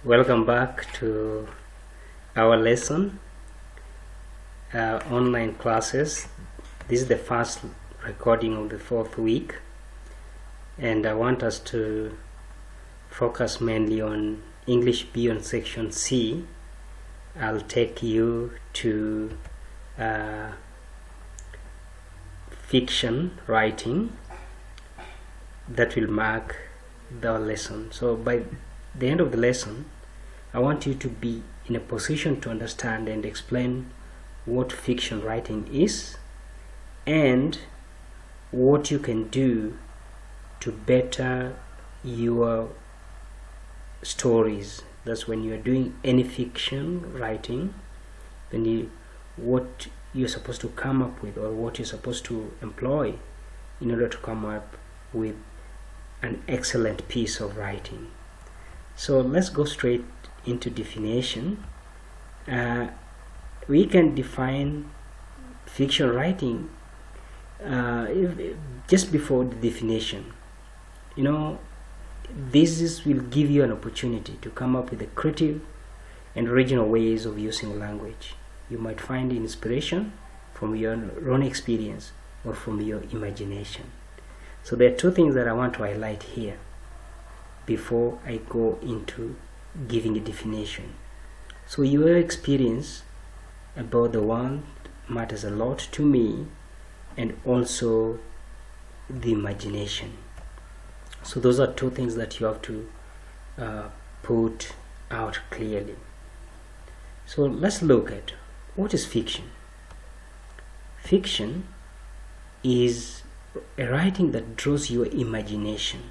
Welcome back to our lesson, online classes. This is the first recording of the 4th week, and I want us to focus mainly on English beyond section C. I'll take you to fiction writing that will mark the lesson. So by the end of the lesson, I want you to be in a position to understand and explain what fiction writing is and what you can do to better your stories. That's when you're doing any fiction writing, then what you're supposed to come up with, or what you're supposed to employ in order to come up with an excellent piece of writing. So let's go straight into definition. We can define fiction writing just before the definition. This will give you an opportunity to come up with a creative and original ways of using language. You might find inspiration from your own experience or from your imagination. So there are two things that I want to highlight here before I go into giving a definition. So your experience about the world matters a lot to me, and also the imagination. So those are two things that you have to put out clearly. So let's look at what is fiction. Fiction is a writing that draws your imagination.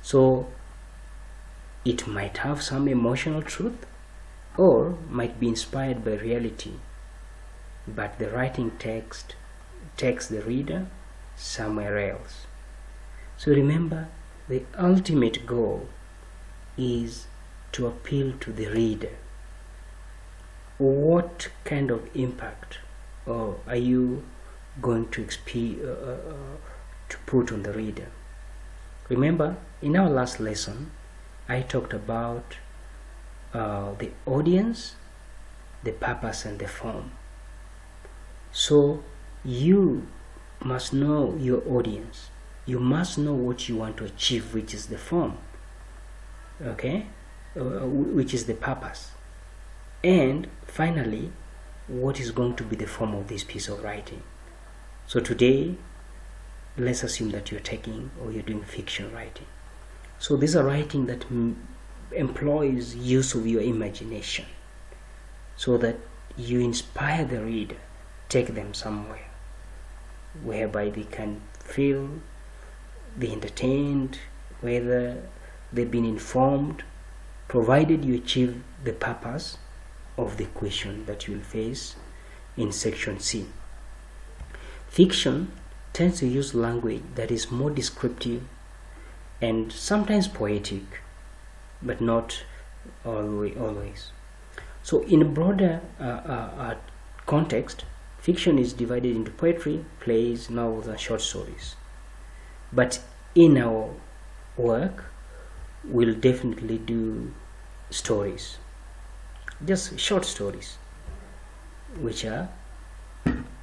So it might have some emotional truth or might be inspired by reality, but the writing text takes the reader somewhere else. So remember, the ultimate goal is to appeal to the reader. What kind of impact are you going to put on the reader? Remember, in our last lesson, I talked about the audience, the purpose, and the form. So you must know your audience. You must know what you want to achieve, which is the form, okay, which is the purpose, and finally, what is going to be the form of this piece of writing. So today, let's assume that you're doing fiction writing. So these are writing that employs use of your imagination, so that you inspire the reader, take them somewhere whereby they can feel, be entertained, whether they've been informed, provided you achieve the purpose of the question that you'll face in section C. Fiction tends to use language that is more descriptive and sometimes poetic, but not always. So in a broader context, fiction is divided into poetry, plays, novels, and short stories. But in our work, we'll definitely do stories, just short stories, which are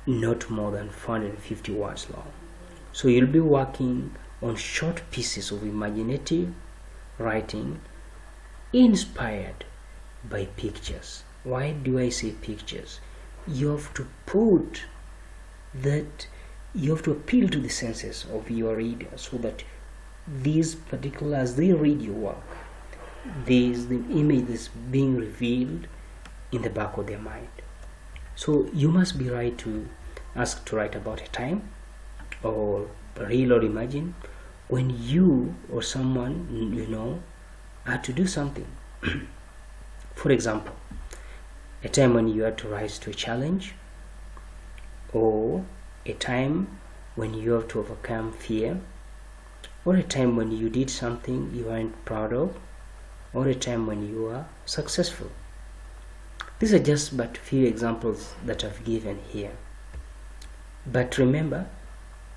not more than 450 words long. So you'll be working on short pieces of imaginative writing inspired by pictures. Why do I say pictures? You have to put that, you have to appeal to the senses of your reader, so that these particulars, they read your work, the image is being revealed in the back of their mind. So you must be right to ask to write about a time, or real or imagine, when you or someone you know had to do something. For example, a time when you had to rise to a challenge, or a time when you have to overcome fear, or a time when you did something you weren't proud of, or a time when you are successful. These are just but few examples that I've given here. But remember,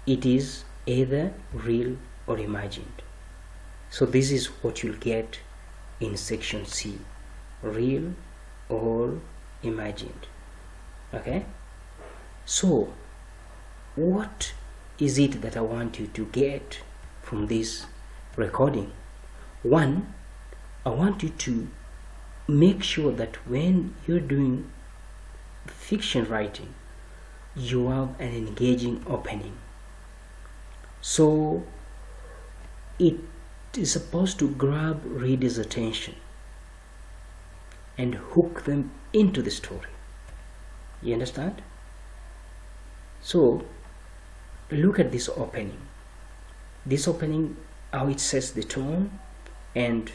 it is either real or imagined. So this is what you'll get in section C, real or imagined. Okay, so what is it that I want you to get from this recording? One, I want you to make sure that when you're doing fiction writing, you have an engaging opening. So it is supposed to grab readers' attention and hook them into the story. You understand? So look at this opening. This opening, how it sets the tone and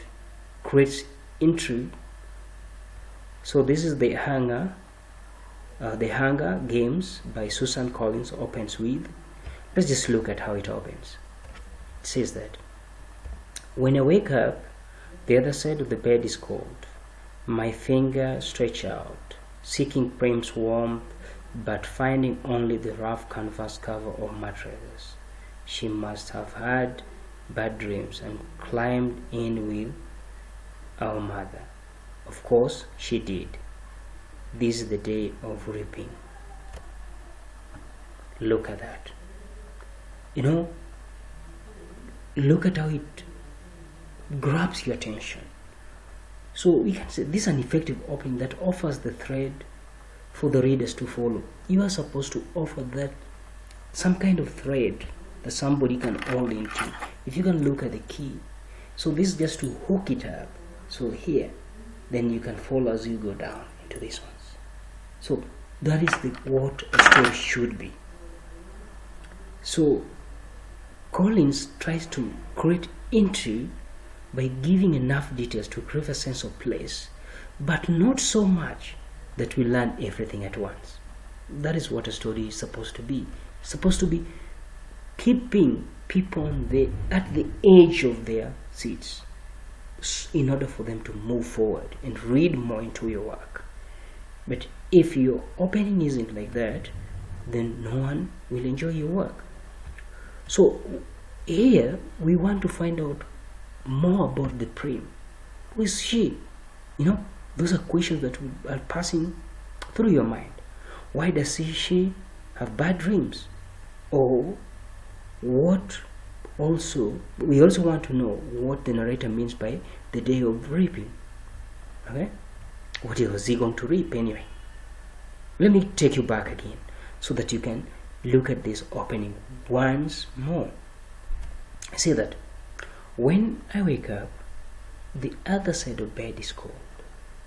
creates intrigue. So this is the Hunger Games by Susan Collins opens with. Let's just look at how it opens. It says that, when I wake up, the other side of the bed is cold. My finger stretch out, seeking Prim's warmth, but finding only the rough canvas cover of mattresses. She must have had bad dreams and climbed in with our mother. Of course she did. This is the day of reaping. Look at that. Look at how it grabs your attention. So we can say this is an effective opening that offers the thread for the readers to follow. You are supposed to offer that some kind of thread that somebody can hold into. If you can look at the key, so this is just to hook it up. So here, then you can follow as you go down into these ones. So that is what a story should be. So Collins tries to create intrigue by giving enough details to create a sense of place, but not so much that we learn everything at once. That is what a story is supposed to be. It's supposed to be keeping people at the edge of their seats in order for them to move forward and read more into your work. But if your opening isn't like that, then no one will enjoy your work. So here we want to find out more about the Prim. Who is she? Those are questions that are passing through your mind. Why does she have bad dreams? Or what also, we also want to know what the narrator means by the day of reaping. Okay? What was he going to reap anyway? Let me take you back again so that you can look at this opening once more. Say that, when I wake up, the other side of bed is cold.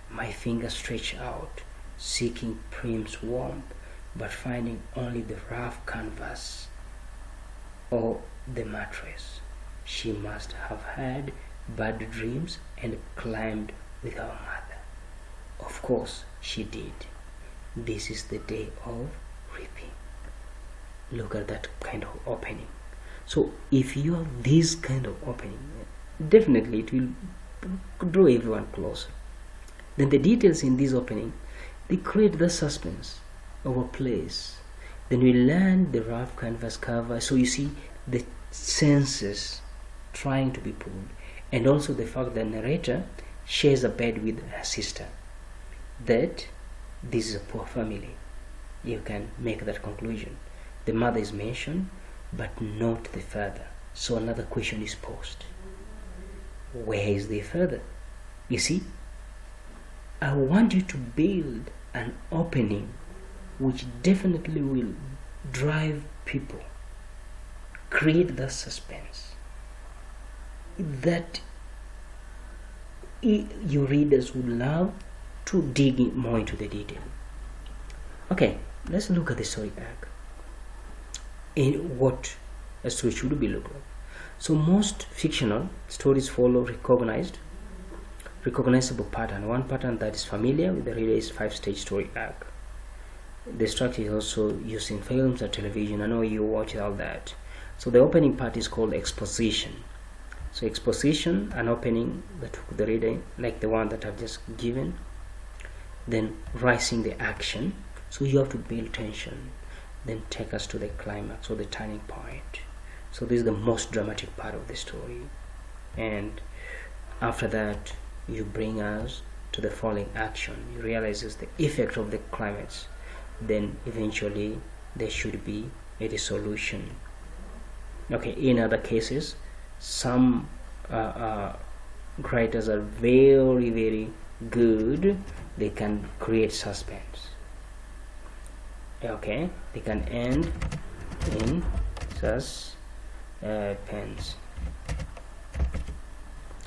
My fingers stretch out, seeking Prim's warmth, but finding only the rough canvas or the mattress. She must have had bad dreams and climbed with our mother. Of course she did. This is the day of reaping. Look at that kind of opening. So if you have this kind of opening, definitely it will draw everyone closer. Then the details in this opening, they create the suspense of a place. Then we learn the rough canvas cover. So you see the senses trying to be pulled, and also the fact that the narrator shares a bed with her sister. That this is a poor family. You can make that conclusion. The mother is mentioned, but not the father. So another question is posed. Where is the father? You see, I want you to build an opening which definitely will drive people, create the suspense that your readers would love to dig in more into the detail. Okay, let's look at the story arc in what a story should be looked at. So most fictional stories follow recognizable pattern. One pattern that is familiar with the reader is 5-stage story arc. The structure is also used in films or television. I know you watch all that. So the opening part is called exposition. So exposition, an opening that took the reader, like the one that I've just given. Then rising the action. So you have to build tension. Then take us to the climax or the turning point. So this is the most dramatic part of the story. And after that, you bring us to the following action. You realize the effect of the climax. Then eventually there should be a resolution. Okay, in other cases, some writers are very, very good. They can create suspense. Okay, they can end in suspense.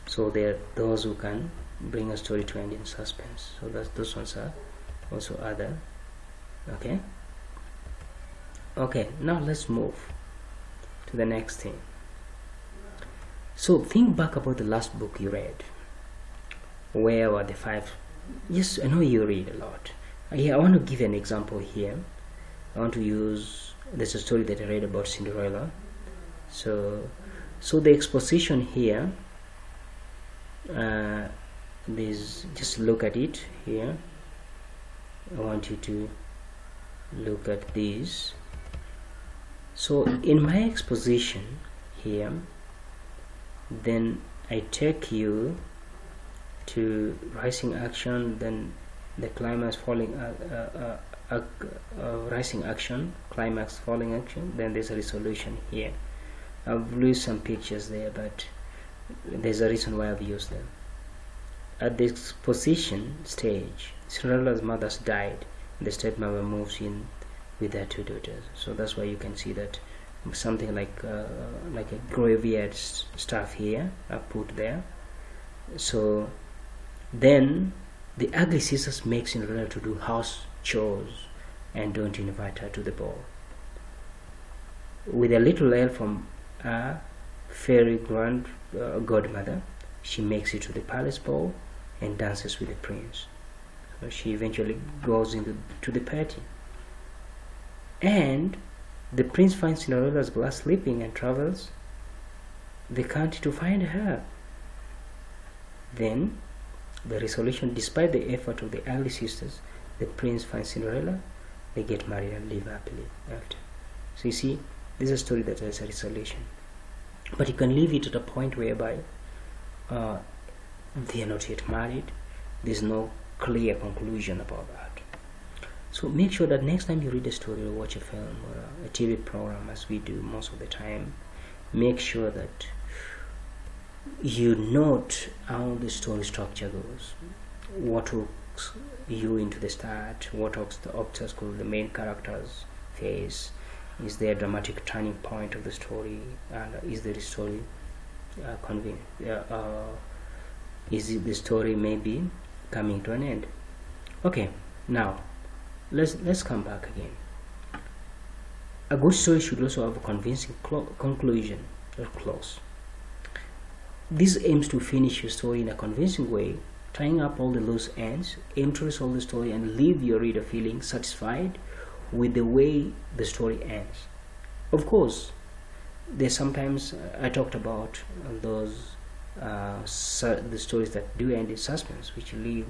So there are those who can bring a story to end in suspense. So those ones are also other. Okay, now let's move to the next thing. So think back about the last book you read. Where were the 5? Yes, I know you read a lot. I want to give an example here. I want to use, there's a story that I read about Cinderella. So the exposition here, this, just look at it here. I want you to look at this. So in my exposition here, then I take you to rising action, then the climax falling rising action, climax falling action, then there's a resolution here. I've used some pictures there, but there's a reason why I've used them. At the exposition stage, Cinderella's mother died, and the stepmother moves in with their 2 daughters. So that's why you can see that something like a graveyard stuff here I put there. So then the ugly sisters make Cinderella to do house chores and don't invite her to the ball. With a little help from a fairy godmother, she makes it to the palace ball and dances with the prince. So she eventually goes to the party, and the prince finds Cinderella's glass sleeping and travels the country to find her. Then the resolution, despite the effort of the ugly sisters, the prince finds Cinderella, they get married and live happily after. So you see, this is a story that has a resolution, but you can leave it at a point whereby they are not yet married. There's no clear conclusion about that. So make sure that next time you read a story or watch a film or a TV program, as we do most of the time, make sure that you note how the story structure goes, what hooks you into the start, what obstacle the main characters face, is there a dramatic turning point of the story, and is the story convenient, is it the story maybe coming to an end. Okay, now let's come back again. A good story should also have a convincing conclusion or close. This aims to finish your story in a convincing way, tying up all the loose ends, aim to resolve the story and leave your reader feeling satisfied with the way the story ends. Of course, there's sometimes I talked about those the stories that do end in suspense, which leave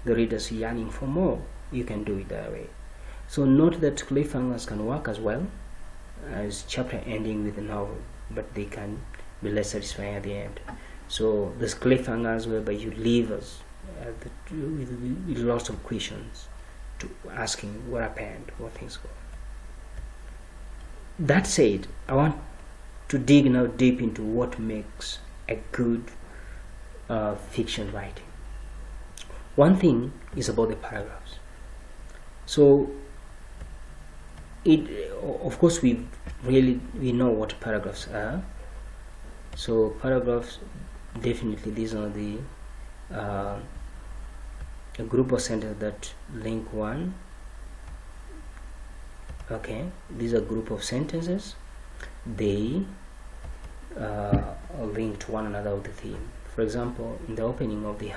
the readers yearning for more. You can do it that way. So note that cliffhangers can work as well as chapter ending with a novel, but they can be less satisfying at the end. So this cliffhangers whereby you leave us with lots of questions to asking what happened, what things go. That said, I want to dig now deep into what makes a good fiction writing. One thing is about the paragraphs. So of course we know what paragraphs are. So paragraphs, definitely these are the a group of sentences that link one. Okay, these are a group of sentences. They link to one another with the theme. For example, in the opening of the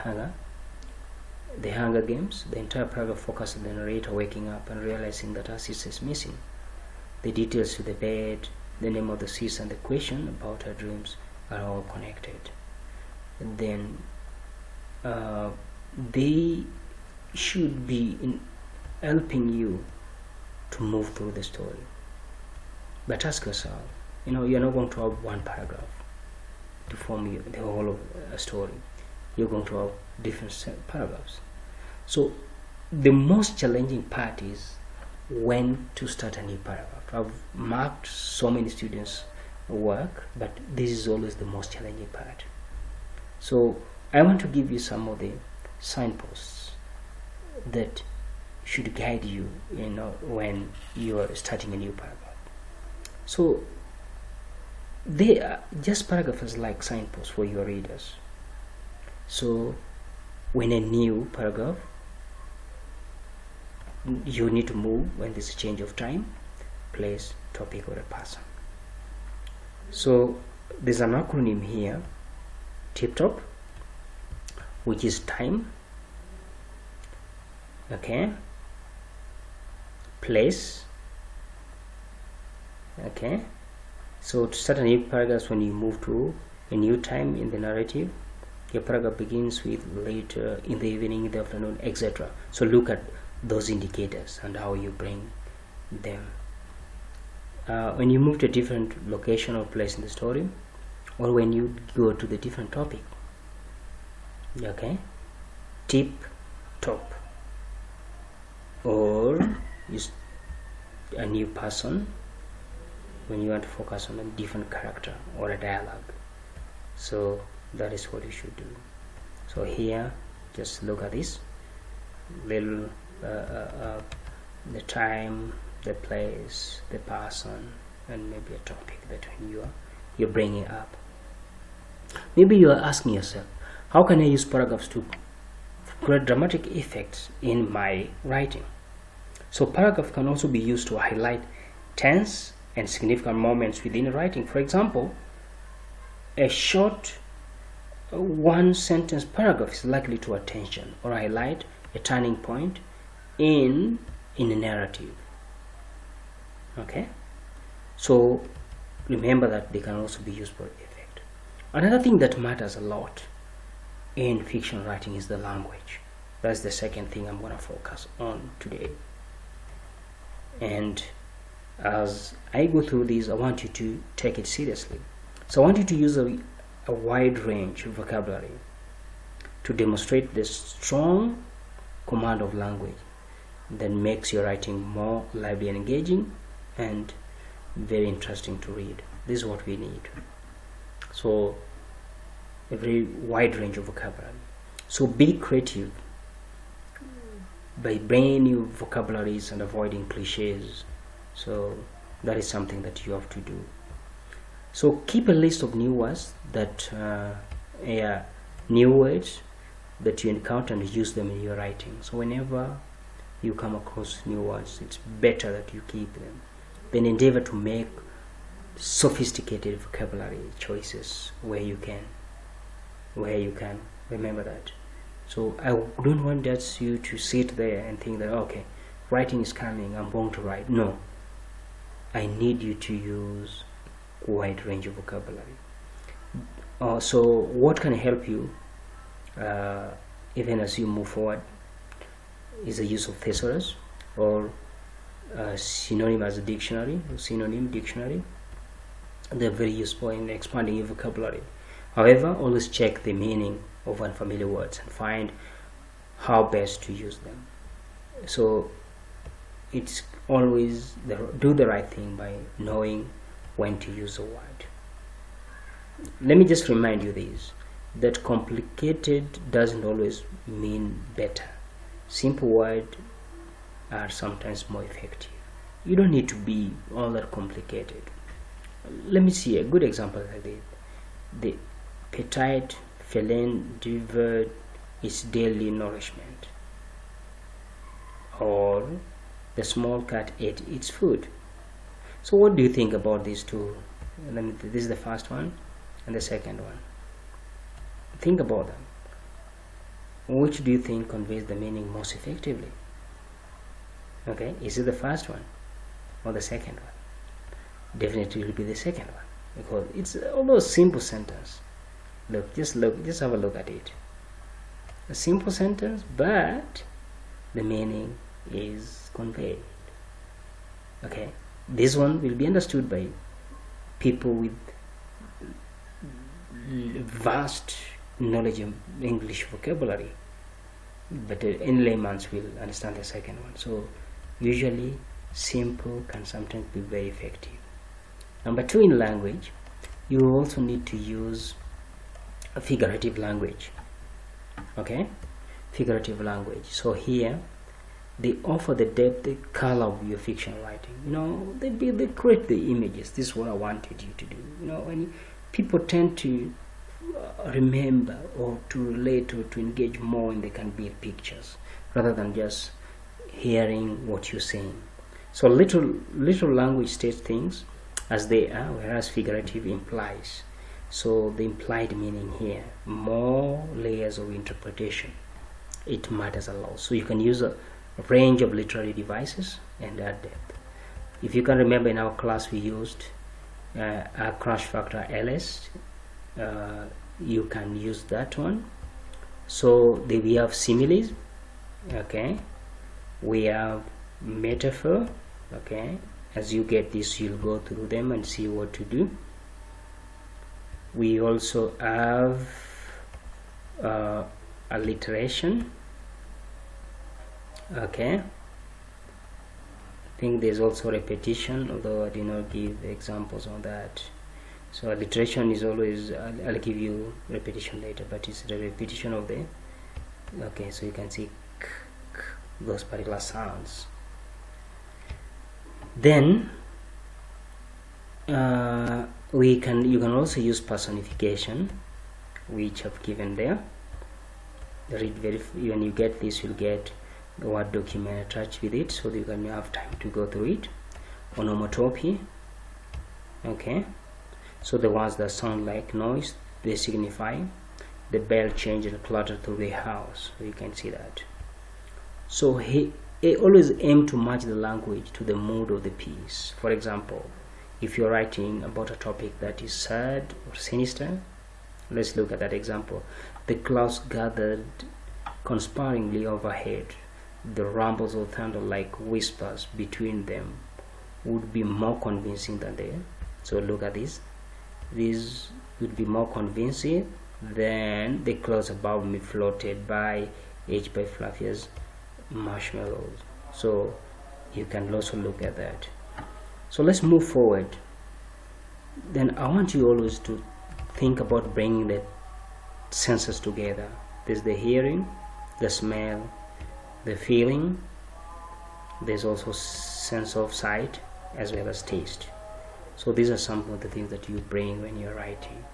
Hunger Games, the entire paragraph focuses on the narrator waking up and realizing that her sister is missing. The details to the bed, the name of the sister, and the question about her dreams are all connected. And then they should be helping you to move through the story. But ask yourself, you're not going to have one paragraph to form the whole of a story. you're going to have different paragraphs. So the most challenging part is when to start a new paragraph. I've marked so many students' work, but this is always the most challenging part. So I want to give you some of the signposts that should guide you, when you are starting a new paragraph. So they are just paragraphs like signposts for your readers. So when a new paragraph, you need to move when there's a change of time, place, topic, or a person. So there's an acronym here, tip-top, which is time, okay, place, okay. So to start a new paragraph, when you move to a new time in the narrative, your paragraph begins with later, in the evening, in the afternoon, etc. So look at those indicators and how you bring them. When you move to a different location or place in the story, or when you go to the different topic, okay, tip top, or use a new person when you want to focus on a different character or a dialogue. So that is what you should do. So here, just look at this little the time, the place, the person, and maybe a topic that you're bringing up. Maybe you are asking yourself, how can I use paragraphs to create dramatic effects in my writing? So paragraph can also be used to highlight tense and significant moments within writing. For example, a short one sentence paragraph is likely to attention or highlight a turning point in a narrative. Okay, so remember that they can also be used for effect. Another thing that matters a lot in fiction writing is the language. That's the second thing I'm going to focus on today. And as I go through these, I want you to take it seriously. So I want you to use a wide range of vocabulary to demonstrate the strong command of language that makes your writing more lively and engaging and very interesting to read. This is what we need. So a very wide range of vocabulary. So be creative by bringing new vocabularies and avoiding cliches. So that is something that you have to do. So keep a list of new words that new words that you encounter and use them in your writing. So whenever you come across new words, it's better that you keep them. Then endeavor to make sophisticated vocabulary choices where you can. Remember that. So I don't want that you to sit there and think that, okay, writing is coming, I'm going to write. No, I need you to use a wide range of vocabulary. So what can help you even as you move forward is the use of thesaurus or synonym as a dictionary, synonym dictionary. They're very useful in expanding your vocabulary. However, always check the meaning of unfamiliar words and find how best to use them. So it's always do the right thing by knowing when to use a word. Let me just remind you this, that complicated doesn't always mean better. Simple words are sometimes more effective. You don't need to be all that complicated. Let me see a good example like this. The petite feline devoured its daily nourishment, or the small cat ate its food. So what do you think about these two? This is the first one and the second one. Think about them. Which do you think conveys the meaning most effectively? Okay, is it the first one or the second one? Definitely it will be the second one, because it's almost simple sentence. Just have a look at it. A simple sentence, but the meaning is conveyed. Okay, this one will be understood by people with vast knowledge of English vocabulary, but in layman's will understand the second one. So usually simple can sometimes be very effective. Number 2, in language, you also need to use a figurative language. Okay, figurative language. So here they offer the depth, the color of your fiction writing. They create the images. This is what I wanted you to do. When people tend to remember or to relate or to engage more when they can build pictures rather than just hearing what you're saying. So literal language states things as they are, whereas figurative implies. So the implied meaning here, more layers of interpretation. It matters a lot. So you can use a range of literary devices and add depth. If you can remember, in our class we used a crash factor LS. You can use that one. So we have similes, okay, we have metaphor, okay. As you get this, you'll go through them and see what to do. We also have alliteration, okay. I think there's also repetition, although I did not give examples on that. So alliteration is always, I'll give you repetition later, but it's the repetition of the, okay, so you can see those particular sounds. Then you can also use personification, which I've given there. When you get this, you'll get the Word document attached with it, so that you can have time to go through it. Onomatopoeia, okay. So the words that sound like noise, they signify the bell change and clutter through the house. So you can see that. So he always aim to match the language to the mood of the piece. For example, if you're writing about a topic that is sad or sinister, let's look at that example. The clouds gathered conspiringly overhead. The rumbles of thunder like whispers between them would be more convincing than they. So look at this. This would be more convincing than the clouds above me floated by, edged by fluffiest marshmallows. So you can also look at that. So let's move forward. Then I want you always to think about bringing the senses together. There's the hearing, the smell, the feeling. There's also sense of sight as well as taste. So these are some of the things that you bring when you're writing.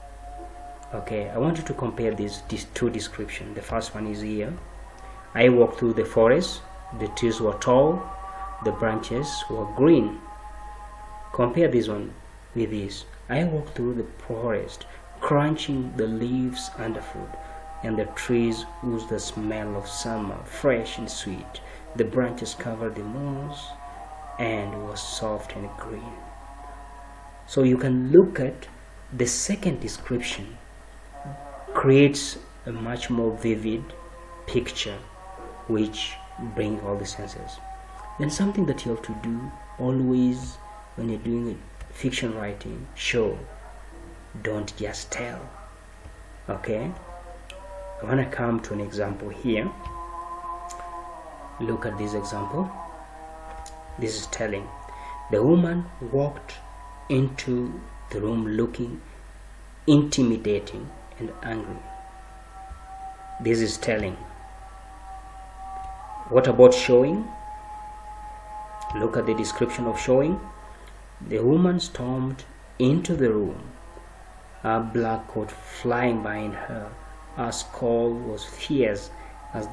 Okay, I want you to compare these two descriptions. The first one is here. I walked through the forest. The trees were tall. The branches were green. Compare this one with this. I walked through the forest, crunching the leaves underfoot, and the trees oozed the smell of summer, fresh and sweet. The branches covered the moss and was soft and green. So you can look at the second description, creates a much more vivid picture which brings all the senses. Then something that you have to do always when you're doing fiction writing, show, don't just tell. Okay, I want to come to an example here. Look at this example. This is telling. The woman walked into the room looking intimidating and angry. This is telling. What about showing? Look at the description of showing. The woman stormed into the room, a black coat flying behind her. Her skull was fierce as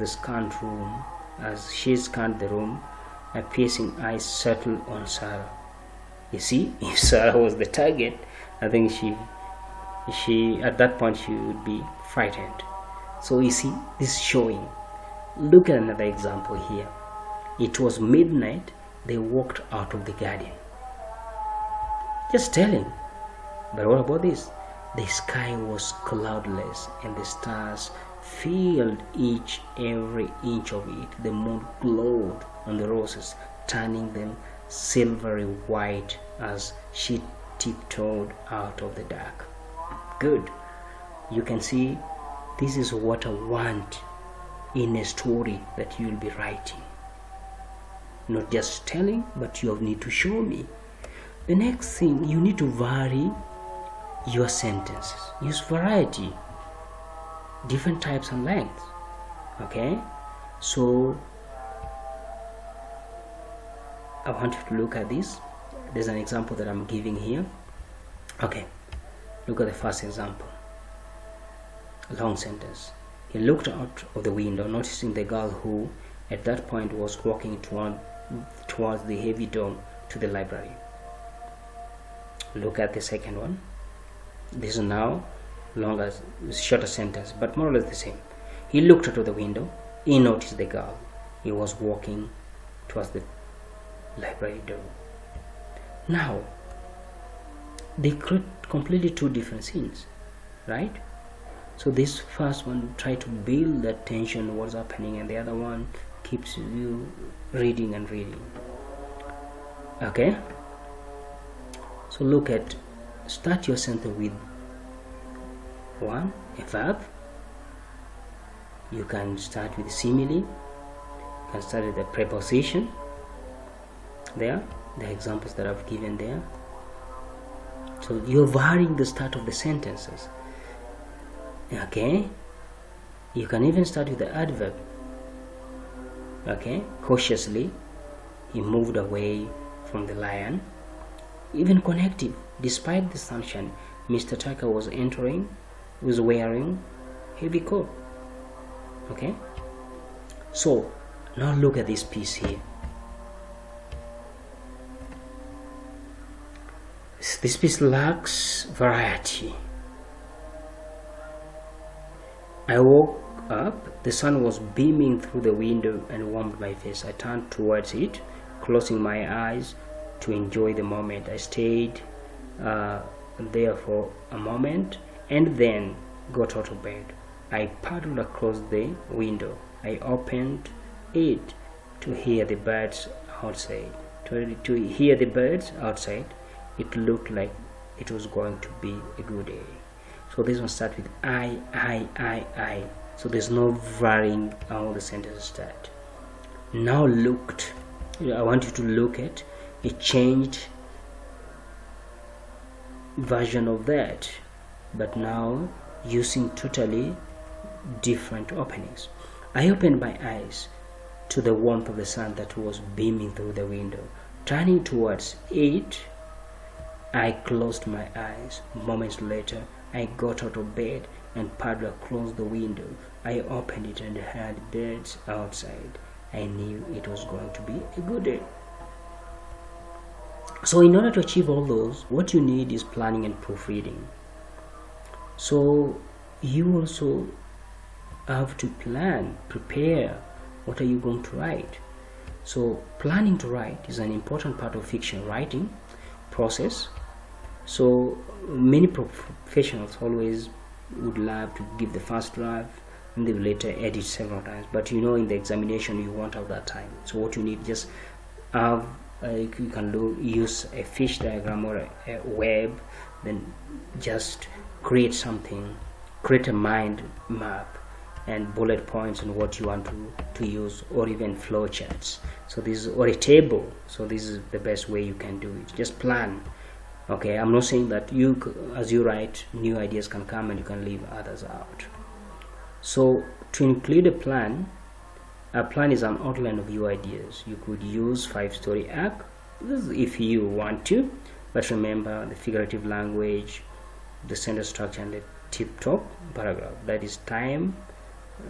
she scanned the room. A piercing eye settled on Sarah. You see, if Sarah was the target, I think she at that point she would be frightened. So you see, this showing. Look at another example here. It was midnight. They walked out of the garden. Just telling. But what about this? The sky was cloudless and the stars filled every inch of it. The moon glowed on the roses, turning them silvery white as she tiptoed out of the dark. Good. You can see this is what I want in a story that you'll be writing. Not just telling, but you need to show me. The next thing, you need to vary your sentences. Use variety, different types and lengths. Okay, so I want you to look at this. There's an example that I'm giving here. Okay, look at the first example. A long sentence. He looked out of the window, noticing the girl who at that point was walking towards the heavy door to the library. Look at the second one. This is now longer, shorter sentence, but more or less the same. He looked out of the window. He noticed the girl. He was walking towards the library door. Now, they create completely two different scenes, right? So this first one try to build that tension, what's happening, and the other one keeps you reading and reading. Okay, so look at, start your sentence with one, a verb. You can start with simile, you can start with a preposition. There, the examples that I've given there. So you're varying the start of the sentences. Okay, you can even start with the adverb. Okay, cautiously he moved away from the lion. Even connective, despite the sunshine, Mr. Tucker was wearing heavy coat. Okay, so now look at this piece here. This piece lacks variety. I woke up, the sun was beaming through the window and warmed my face. I turned towards it, closing my eyes to enjoy the moment. I stayed there for a moment and then got out of bed. I paddled across the window. I opened it to hear the birds outside. To hear the birds outside. It looked like it was going to be a good day. So this one starts with I. So there's no varying how the sentences start. Now looked. I want you to look at a changed version of that, but now using totally different openings. I opened my eyes to the warmth of the sun that was beaming through the window. Turning towards it, I closed my eyes. Moments later, I got out of bed and paddled across the window. I opened it and heard birds outside. I knew it was going to be a good day. So in order to achieve all those, what you need is planning and proofreading. So you also have to plan, prepare. What are you going to write? So planning to write is an important part of fiction writing process. So many professionals always would love to give the first draft and they will later edit several times, but you know in the examination you won't have that time. So what you need, just have you can use a fish diagram or a web, then just create something, create a mind map and bullet points on what you want to use, or even flow charts. So this is, or a table. So this is the best way you can do it. Just plan. Okay, I'm not saying that as you write, new ideas can come and you can leave others out. So to include a plan is an outline of your ideas. You could use 5-story arc if you want to, but remember the figurative language, the sentence structure, and the tip-top paragraph. That is time,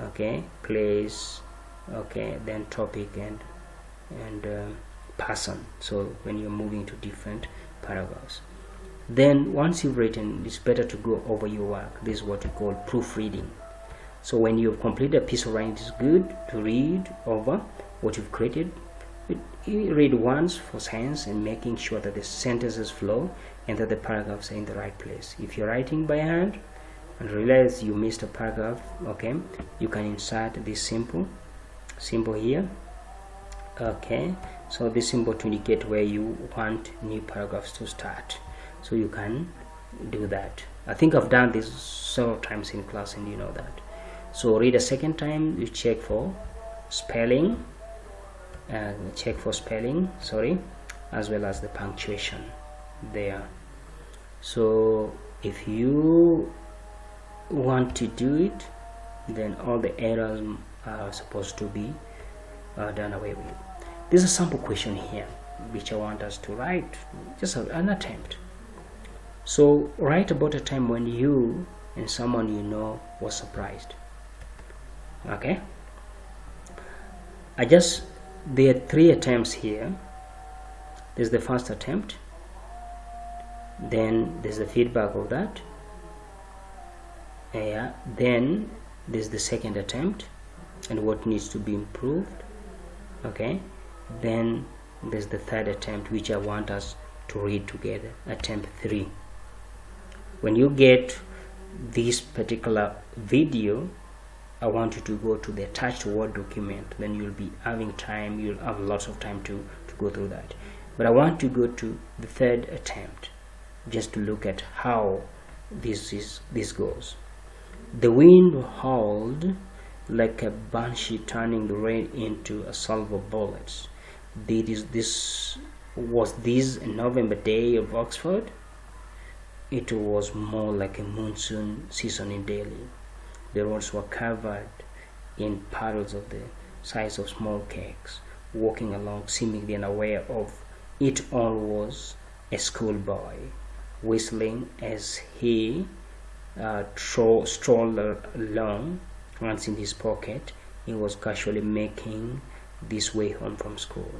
okay, place, okay, then topic and person. So when you're moving to different paragraphs, then once you've written, it's better to go over your work. This is what we call proofreading. So when you've completed a piece of writing, it's good to read over what you've created. You read once for science and making sure that the sentences flow and that the paragraphs are in the right place. If you're writing by hand and realize you missed a paragraph, okay, you can insert this symbol here. Okay, so this symbol to indicate where you want new paragraphs to start. So you can do that. I think I've done this several times in class and you know that. So read a second time, you check for spelling, sorry, as well as the punctuation there. So if you want to do it, then all the errors are supposed to be done away with. There's a sample question here which I want us to write, just an attempt. So write about a time when you and someone you know was surprised. Okay, there are 3 attempts here. There's the first attempt, then there's the feedback of that, then there's the second attempt and what needs to be improved. Okay, then there's the third attempt, which I want us to read together, attempt 3. When you get this particular video, I want you to go to the attached Word document. Then you'll be having time, you'll have lots of time to go through that. But I want to go to the third attempt just to look at how this goes. The wind howled like a banshee, turning the rain into a salvo of bullets. This was a November day of Oxford. It was more like a monsoon season in Delhi. The roads were covered in puddles of the size of small cakes. Walking along, seemingly unaware of it all, was a schoolboy, whistling as he strolled along. Once in his pocket, he was casually making this way home from school.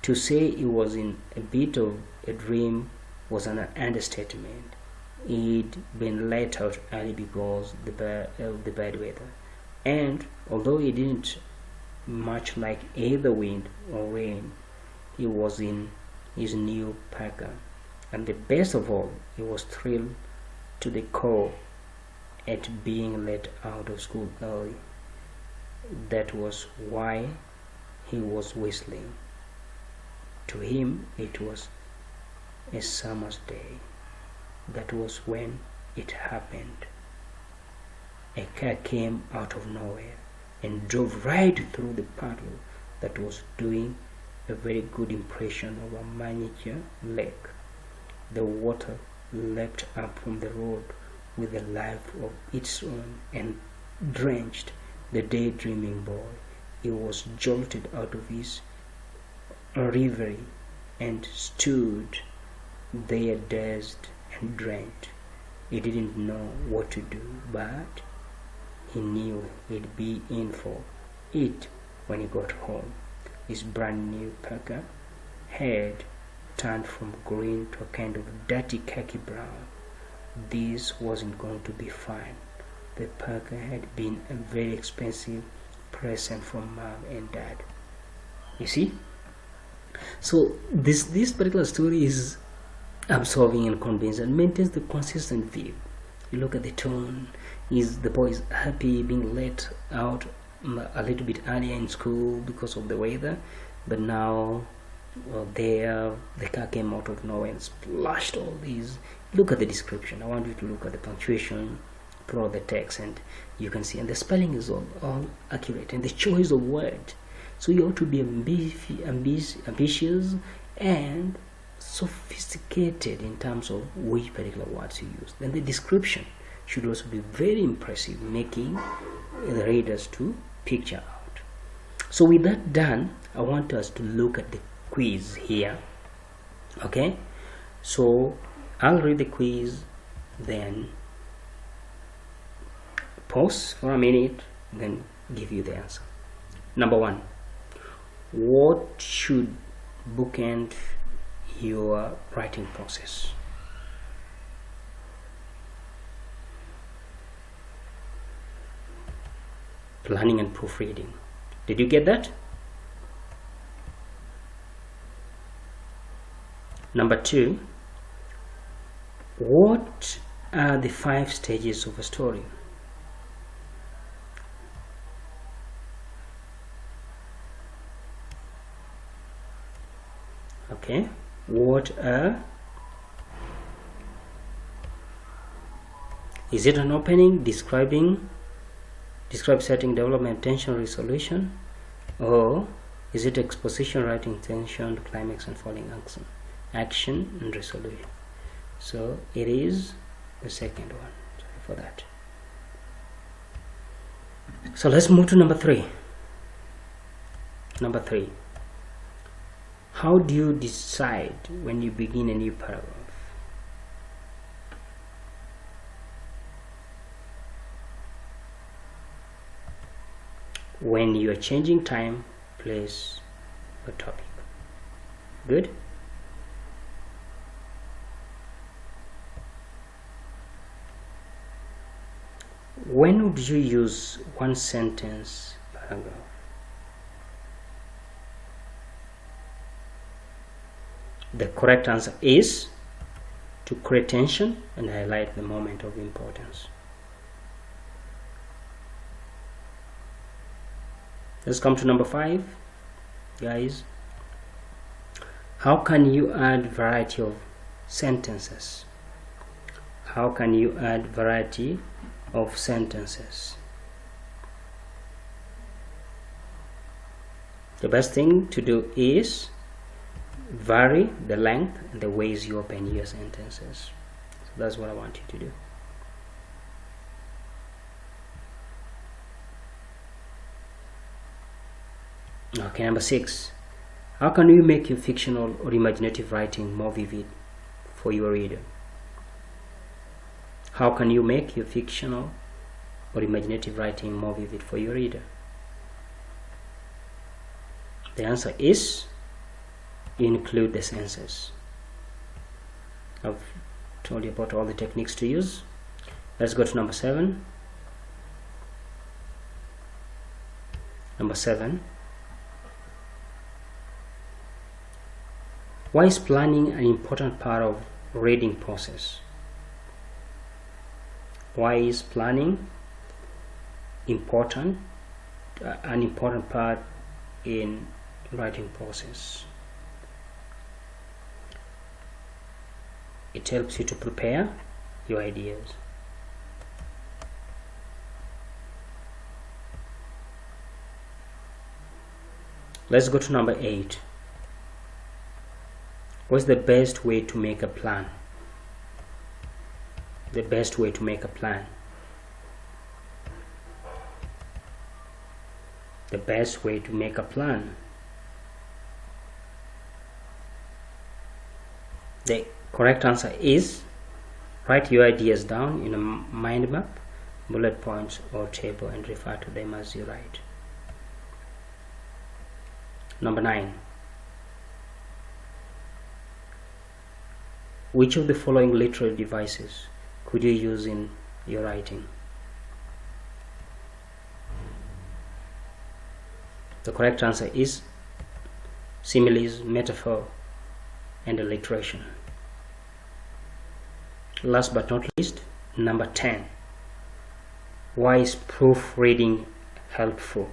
To say he was in a bit of a dream was an understatement. He'd been let out early because of the bad weather, and although he didn't much like either wind or rain, he was in his new parka, and the best of all, he was thrilled to the core at being let out of school early. That was why he was whistling. To him, it was a summer's day. That was when it happened. A car came out of nowhere and drove right through the puddle that was doing a very good impression of a miniature lake. The water leapt up from the road with a life of its own and drenched the daydreaming boy. He was jolted out of his reverie and stood there dazed and drenched. He didn't know what to do, but he knew he'd be in for it when he got home. His brand new parka had turned from green to a kind of dirty khaki brown. This wasn't going to be fun. The parka had been a very expensive present from Mom and Dad. You see? So this particular story is absorbing and convincing and maintains the consistent view. You look at the tone. The boy is happy being let out a little bit earlier in school because of the weather, but now the car came out of nowhere and splashed all these. Look at the description. I want you to look at the punctuation throughout the text, and you can see, and the spelling is all accurate, and the choice of word. So you ought to be ambitious and sophisticated in terms of which particular words you use. Then the description should also be very impressive, making the readers to picture out. So with that done, I want us to look at the quiz here. Okay, so I'll read the quiz, then pause for a minute, then give you the answer. Number 1, what should bookend your writing process? Planning and proofreading. Did you get that? Number 2, what are the 5 stages of a story? Okay, is it an opening, describing describe setting, development, tension, resolution, or is it exposition, writing, tension, climax, and falling action and resolution? So it is the second one. Sorry for that. So let's move to number 3. Number 3. How do you decide when you begin a new paragraph? When you are changing time, place, or topic. Good? When would you use one sentence paragraph? The correct answer is to create tension and highlight the moment of importance. Let's come to number 5, guys. How can you add variety of sentences? How can you add variety of sentences? The best thing to do is vary the length and the ways you open your sentences. So that's what I want you to do. Okay, number 6. How can you make your fictional or imaginative writing more vivid for your reader? How can you make your fictional or imaginative writing more vivid for your reader? The answer is include the senses. I've told you about all the techniques to use. Let's go to number 7. Number 7. Why is planning an important part of reading process? Why is planning important? An important part in writing process? It helps you to prepare your ideas. Let's go to number 8. What's the best way to make a plan? The best way to make a plan. The best way to make a plan. The correct answer is write your ideas down in a mind map, bullet points, or table and refer to them as you write. Number 9. Which of the following literary devices could you use in your writing? The correct answer is similes, metaphor, and alliteration. Last but not least, number 10. Why is proofreading helpful?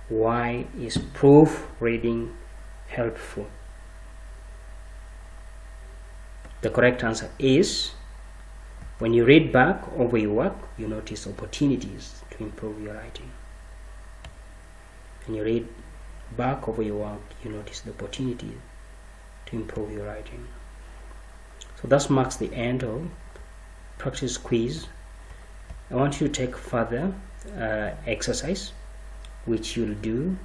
Why is proofreading helpful? The correct answer is when you read back over your work, you notice opportunities to improve your writing. When you read back over your work, you notice the opportunity to improve your writing. So that marks the end of practice quiz. I want you to take further exercise, which you'll do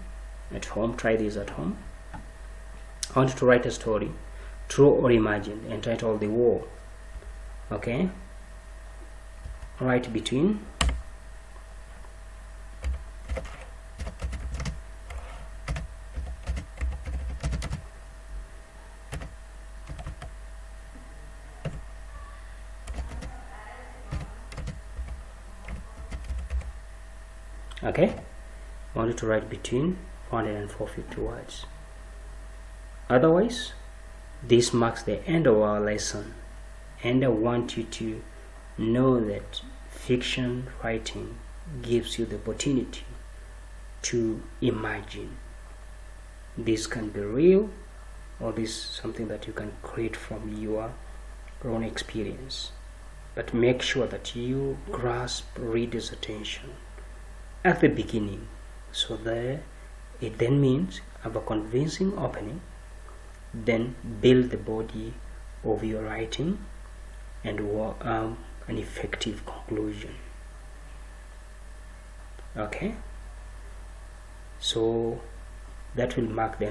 at home. Try this at home. I want you to write a story, true or imagined, entitled The War. Okay, write between okay, I want you to write between 400 and 450 words. Otherwise, this marks the end of our lesson, and I want you to know that fiction writing gives you the opportunity to imagine. This can be real, or this is something that you can create from your own experience, but make sure that you grasp readers' attention at the beginning. So there it then means have a convincing opening, then build the body of your writing and an effective conclusion. Okay, so that will mark the